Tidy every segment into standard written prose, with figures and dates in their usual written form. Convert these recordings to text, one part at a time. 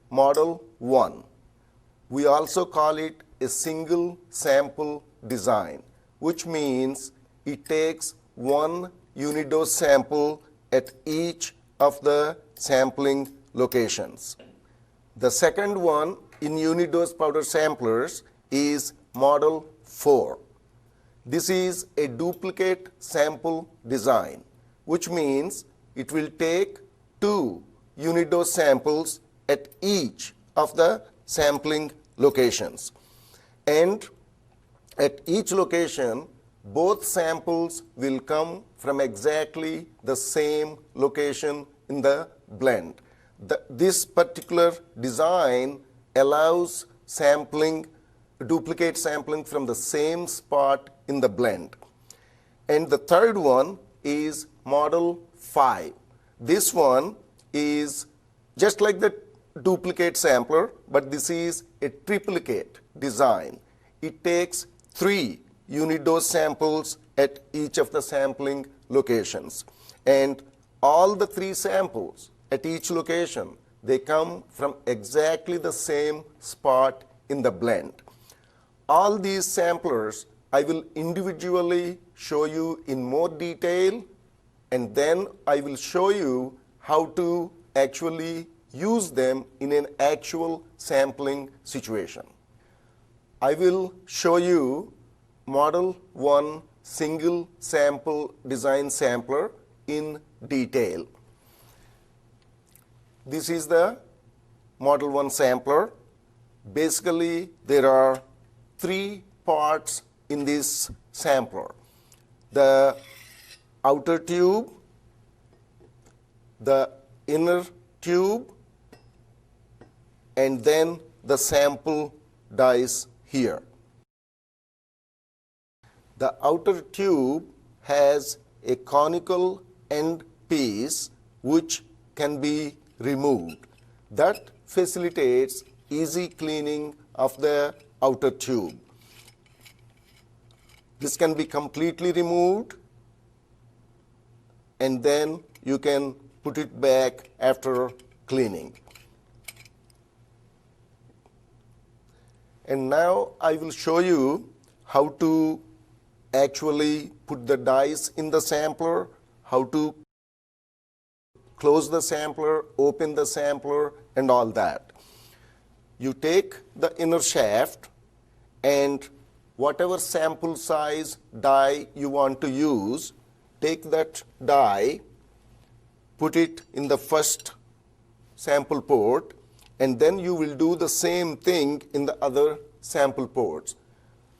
Model 1. We also call it a single sample design, which means it takes one unidose sample at each of the sampling locations. The second one in unidose powder samplers is Model 4. This is a duplicate sample design, which means it will take two unidose samples at each of the sampling locations. And at each location, both samples will come from exactly the same location in the blend. This particular design allows duplicate sampling from the same spot in the blend. And the third one is Model 5. This one is just like the duplicate sampler, but this is a triplicate design. It takes three unidose samples at each of the sampling locations. And all the three samples at each location, they come from exactly the same spot in the blend. All these samplers I will individually show you in more detail, and then I will show you how to actually use them in an actual sampling situation. I will show you Model 1 single sample design sampler in detail. This is the Model 1 sampler. Basically, there are three parts in this sampler: the outer tube, the inner tube, and then the sample dies here. The outer tube has a conical end piece which can be removed. That facilitates easy cleaning of the outer tube. This can be completely removed, and then you can put it back after cleaning. And now I will show you how to actually put the dies in the sampler, how to close the sampler, open the sampler, and all that. You take the inner shaft, and whatever sample size die you want to use, take that die, put it in the first sample port, and then you will do the same thing in the other sample ports.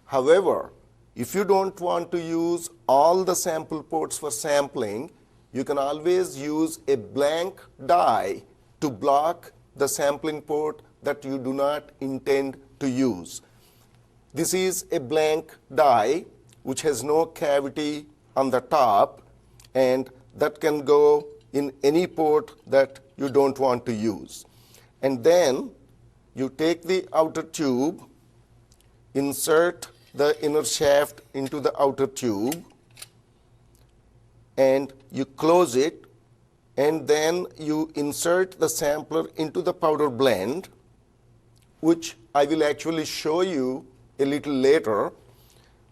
However, if you don't want to use all the sample ports for sampling, you can always use a blank die to block the sampling port that you do not intend to use. This is a blank die which has no cavity on the top, and that can go in any port that you don't want to use. And then you take the outer tube, insert the inner shaft into the outer tube, and you close it, and then you insert the sampler into the powder blend, which I will actually show you a little later.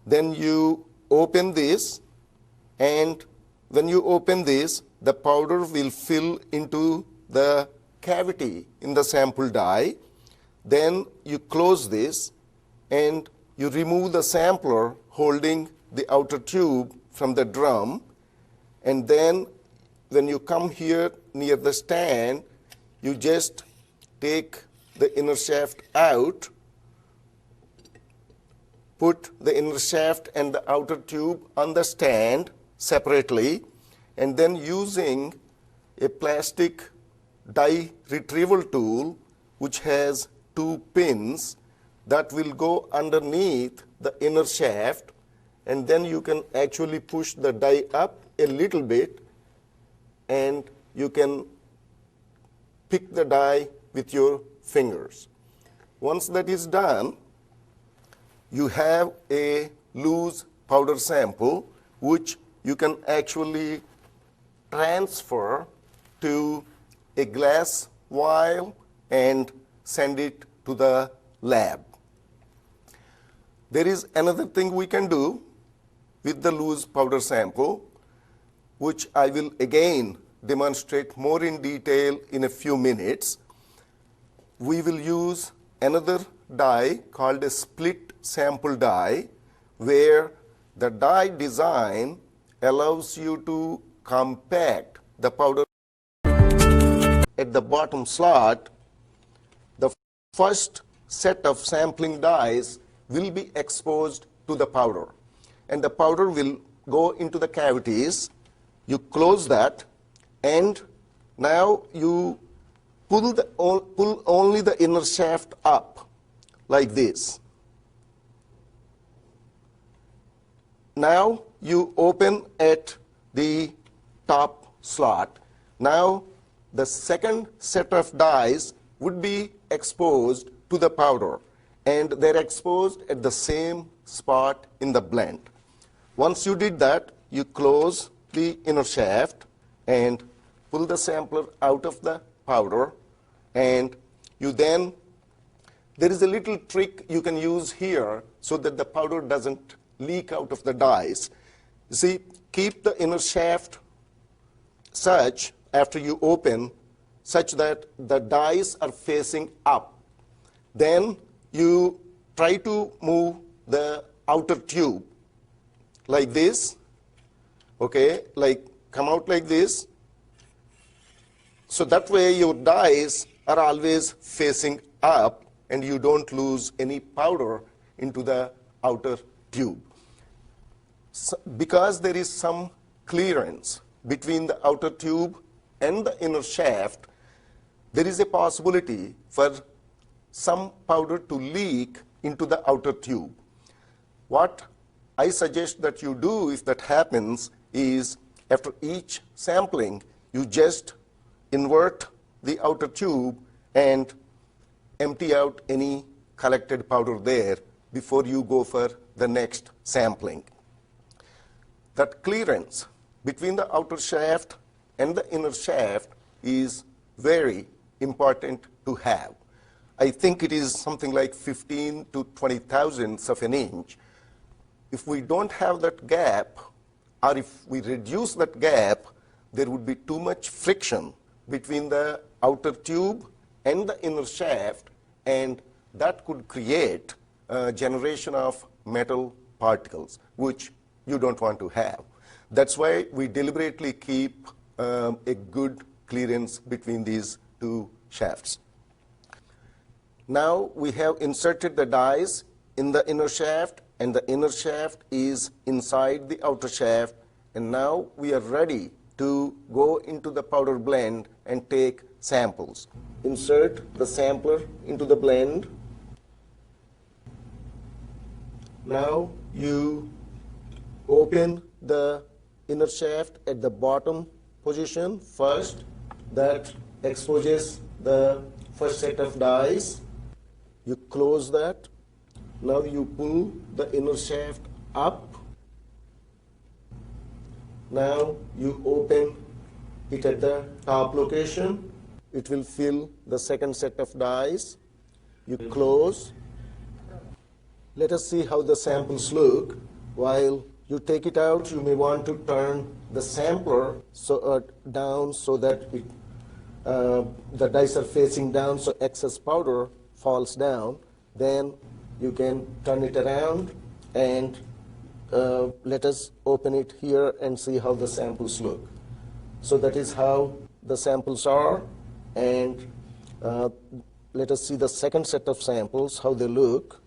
Then you open this, and when you open this, the powder will fill into the cavity in the sample die. Then you close this, and you remove the sampler holding the outer tube from the drum. And then when you come here near the stand, you just take the inner shaft out, put the inner shaft and the outer tube on the stand separately, and then using a plastic die retrieval tool which has two pins that will go underneath the inner shaft, and then you can actually push the die up a little bit, and you can pick the die with your fingers. Once that is done, you have a loose powder sample which you can actually transfer to a glass vial and send it to the lab. There is another thing we can do with the loose powder sample, which I will again demonstrate more in detail in a few minutes. We will use another die called a split sample die, where the die design allows you to compact the powder at the bottom slot. The first set of sampling dies will be exposed to the powder, and the powder will go into the cavities. You close that, and now you pull only the inner shaft up like this. Now you open at the top slot. Now the second set of dies would be exposed to the powder, and they're exposed at the same spot in the blend. Once you did that, you close the inner shaft and pull the sampler out of the powder, and you then, there is a little trick you can use here so that the powder doesn't leak out of the dies. You see, keep the inner shaft such, after you open, such that the dies are facing up. Then you try to move the outer tube like this, okay, like come out like this. So that way your dies are always facing up and you don't lose any powder into the outer tube. So, because there is some clearance between the outer tube and the inner shaft, there is a possibility for some powder to leak into the outer tube. What I suggest that you do if that happens is, after each sampling, you just invert the outer tube and empty out any collected powder there before you go for the next sampling. That clearance between the outer shaft and the inner shaft is very important to have. I think it is something like 15 to 20 thousandths of an inch. If we don't have that gap, or if we reduce that gap, there would be too much friction between the outer tube and the inner shaft, and that could create a generation of metal particles, which you don't want to have. That's why we deliberately keep a good clearance between these two shafts. Now we have inserted the dies in the inner shaft, and the inner shaft is inside the outer shaft, and now we are ready to go into the powder blend and take samples. Insert the sampler into the blend. Now you open the inner shaft at the bottom position first. That exposes the first set of dies. You close that. Now you pull the inner shaft up. Now you open it at the top location. It will fill the second set of dies. You close. Let us see how the samples look. While you take it out, you may want to turn the sampler down so that the dies are facing down, so excess powder falls down. Then you can turn it around, and let us open it here and see how the samples look. So that is how the samples are, and let us see the second set of samples, how they look.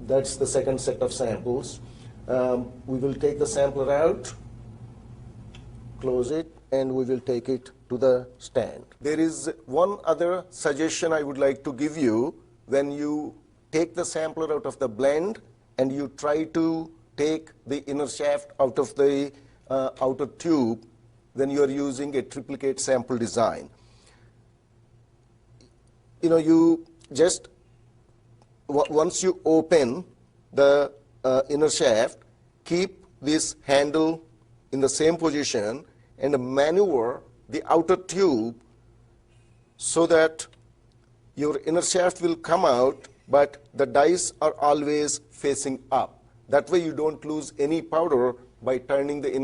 That's the second set of samples. We will take the sampler out, close it, and we will take it to the stand. There is one other suggestion I would like to give you. When you take the sampler out of the blend and you try to take the inner shaft out of the outer tube, when you are using a triplicate sample design, you just, once you open the inner shaft, keep this handle in the same position and maneuver the outer tube so that your inner shaft will come out, but the dice are always facing up. That way you don't lose any powder by turning the inner